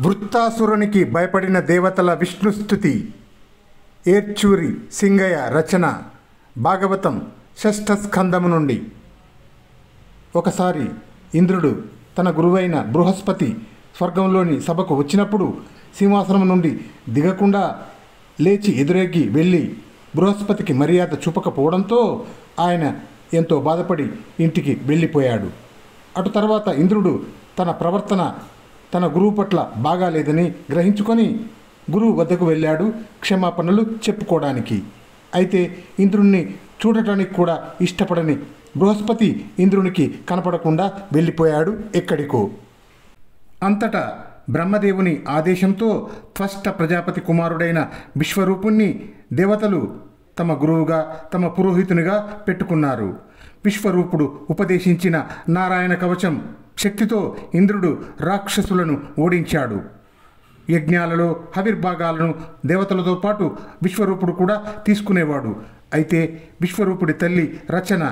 వృత్తాసురునికి భయపడిన దేవతల విష్ణుస్తుతి. ఏర్చూరి సింగయ్య రచన. భాగవతం షష్ఠ స్కందము నుండి. ఒకసారి ఇంద్రుడు తన గురువైన బృహస్పతి స్వర్గంలోని సభకు వచ్చినప్పుడు సింహాసనం నుండి దిగకుండా లేచి ఎదురెగ్గి వెళ్ళి బృహస్పతికి మర్యాద చూపకపోవడంతో ఆయన ఎంతో బాధపడి ఇంటికి వెళ్ళిపోయాడు. అటు తర్వాత ఇంద్రుడు తన ప్రవర్తన తన గురువు పట్ల బాగాలేదని గ్రహించుకొని గురువు వద్దకు వెళ్ళాడు క్షమాపణలు చెప్పుకోవడానికి. అయితే ఇంద్రుణ్ణి చూడటానికి కూడా ఇష్టపడని బృహస్పతి ఇంద్రునికి కనపడకుండా వెళ్ళిపోయాడు ఎక్కడికో. అంతటా బ్రహ్మదేవుని ఆదేశంతో త్వష్ట ప్రజాపతి కుమారుడైన విశ్వరూపుణ్ణి దేవతలు తమ గురువుగా తమ పురోహితునిగా పెట్టుకున్నారు. విశ్వరూపుడు ఉపదేశించిన నారాయణ కవచం శక్తితో ఇంద్రుడు రాక్షసులను ఓడించాడు. యజ్ఞాలలో హవిర్భాగాలను దేవతలతో పాటు విశ్వరూపుడు కూడా తీసుకునేవాడు. అయితే విశ్వరూపుడి తల్లి రచన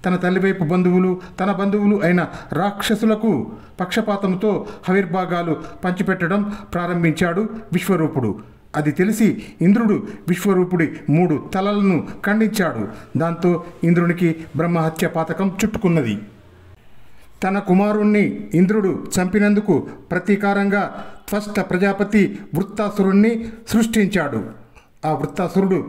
తన తల్లివైపు బంధువులు తన బంధువులు అయిన రాక్షసులకు పక్షపాతంతో హవిర్భాగాలు పంచిపెట్టడం ప్రారంభించాడు విశ్వరూపుడు. అది తెలిసి ఇంద్రుడు విశ్వరూపుడి 3 తలలను ఖండించాడు. దాంతో ఇంద్రునికి బ్రహ్మహత్య పాతకం చుట్టుకున్నది. తన కుమారుణ్ణి ఇంద్రుడు చంపినందుకు ప్రతీకారంగా త్వష్ట ప్రజాపతి వృత్తాసురుణ్ణి సృష్టించాడు. ఆ వృత్తాసురుడు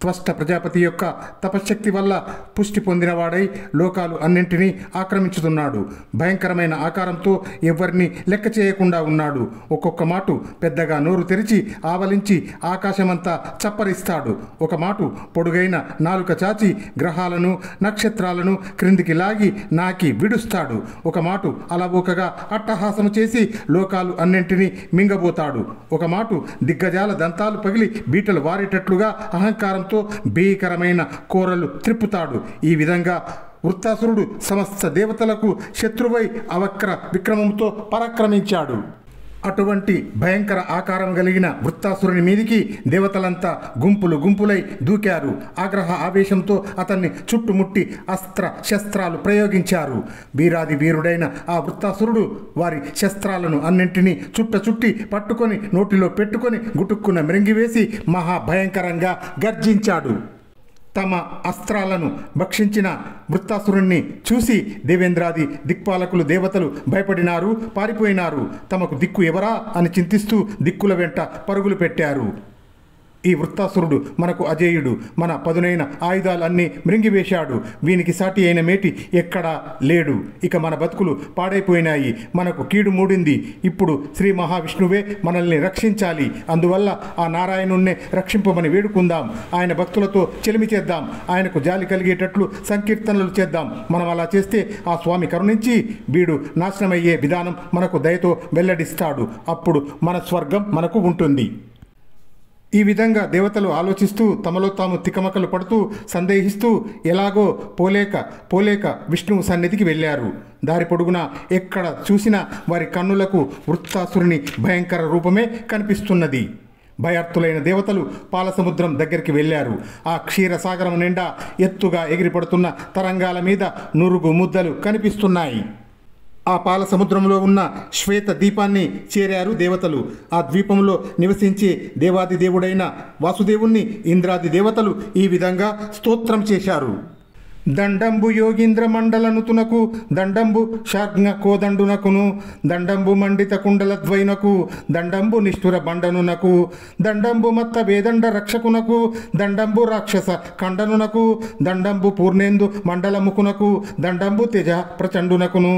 త్వష్ట ప్రజాపతి యొక్క తపశ్శక్తి వల్ల పుష్టి పొందినవాడై లోకాలు అన్నింటినీ ఆక్రమించుతున్నాడు. భయంకరమైన ఆకారంతో ఎవరిని లెక్క చేయకుండా ఉన్నాడు. ఒక్కొక్క మాటు పెద్దగా నోరు తెరిచి ఆవలించి ఆకాశమంతా చప్పరిస్తాడు. ఒక మాటు పొడుగైన నాలుక చాచి గ్రహాలను నక్షత్రాలను క్రిందికి లాగి నాకి విడుస్తాడు. ఒక మాటు అలవోకగా అట్టహాసము చేసి లోకాలు అన్నింటినీ మింగబోతాడు. ఒక మాటు దిగ్గజాల దంతాలు పగిలి బీటలు వారేటట్లుగా అహంకారం భీకరమైన కోరలు త్రిప్పుతాడు. ఈ విధంగా వృత్తాసురుడు సమస్త దేవతలకు శత్రువై అవక్ర విక్రమంతో పరాక్రమించాడు. అటువంటి భయంకర ఆకారం కలిగిన వృత్తాసురుని మీదికి దేవతలంతా గుంపులు గుంపులై దూకారు. ఆగ్రహ ఆవేశంతో అతన్ని చుట్టుముట్టి అస్త్ర శస్త్రాలు ప్రయోగించారు. వీరాది వీరుడైన ఆ వృత్తాసురుడు వారి శస్త్రాలను అన్నింటినీ చుట్టి పట్టుకొని నోటిలో పెట్టుకొని గుటుక్కున మ్రింగివేసి మహాభయంకరంగా గర్జించాడు. తమ అస్త్రాలను భక్షించిన వృత్తాసురుణ్ణి చూసి దేవేంద్రాది దిక్పాలకులు దేవతలు భయపడినారు, పారిపోయినారు. తమకు దిక్కు ఎవరా అని చింతిస్తూ దిక్కుల వెంట పరుగులు పెట్టారు. ఈ వృత్తాసురుడు మనకు అజేయుడు. మన పదునైన ఆయుధాలన్నీ మృంగివేశాడు. వీనికి సాటి అయిన మేటి ఎక్కడా లేడు. ఇక మన బతుకులు పాడైపోయినాయి. మనకు కీడు మూడింది. ఇప్పుడు శ్రీ మహావిష్ణువే మనల్ని రక్షించాలి. అందువల్ల ఆ నారాయణుణ్ణే రక్షింపమని వేడుకుందాం. ఆయన భక్తులతో చెలిమి చేద్దాం. ఆయనకు జాలి కలిగేటట్లు సంకీర్తనలు చేద్దాం. మనం అలా చేస్తే ఆ స్వామి కరుణించి వీడు నాశనమయ్యే విధానం మనకు దయతో వెల్లడిస్తాడు. అప్పుడు మన స్వర్గం మనకు ఉంటుంది. ఈ విధంగా దేవతలు ఆలోచిస్తూ తమలో తాము తికమకలు పడుతూ సందేహిస్తూ ఎలాగో పోలేక విష్ణువు సన్నిధికి వెళ్ళారు. దారి పొడుగునా ఎక్కడ చూసినా వారి కన్నులకు వృత్తాసురుని భయంకర రూపమే కనిపిస్తున్నది. భయార్తులైన దేవతలు పాలసముద్రం దగ్గరికి వెళ్ళారు. ఆ క్షీరసాగరం నిండా ఎత్తుగా ఎగిరిపడుతున్న తరంగాల మీద నురుగు ముద్దలు కనిపిస్తున్నాయి. ఆ పాల సముద్రంలో ఉన్న శ్వేత ద్వీపాన్ని చేరారు దేవతలు. ఆ ద్వీపంలో నివసించే దేవాది దేవుడైన వాసుదేవుణ్ణి ఇంద్రాది దేవతలు ఈ విధంగా స్తోత్రం చేశారు. దండంబు యోగీంద్ర మండలనుతునకు దండంబు శార్జ్ఞ కోదండునకును దండంబు మండిత కుండల ద్వైనకు దండంబు నిష్ఠుర బండనునకు దండంబు మత్త వేదండ రక్షకునకు దండంబు రాక్షస ఖండనునకు దండంబు పూర్ణేందు మండలముకునకు దండంబు తేజ ప్రచండునకును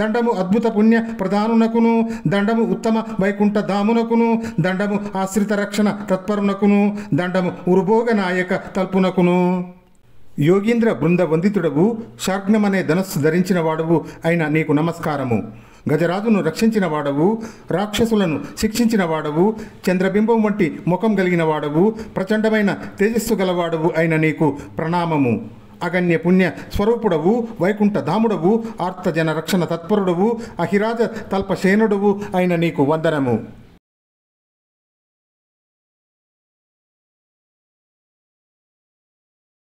దండము అద్భుత పుణ్య ప్రధానునకును దండము ఉత్తమ వైకుంఠ ధామునకును దండము ఆశ్రిత రక్షణ తత్పరునకును దండము ఉరుభోగ నాయక తల్పునకును. యోగీంద్ర బృంద వందితుడవు శార్జ్ఞమనే ధనస్సు ధరించిన వాడవు అయిన నీకు నమస్కారము. గజరాజును రక్షించిన వాడవు, రాక్షసులను శిక్షించిన వాడవు, చంద్రబింబం వంటి ముఖం కలిగిన వాడవు, ప్రచండమైన తేజస్సు గలవాడవు అయిన నీకు ప్రణామము. అగణ్య పుణ్య స్వరూపుడవు, వైకుంఠ ధాముడవు, ఆర్తజన రక్షణ తత్పరుడవు, అహిరాజ తల్పశేనుడవు అయిన నీకు వందనము.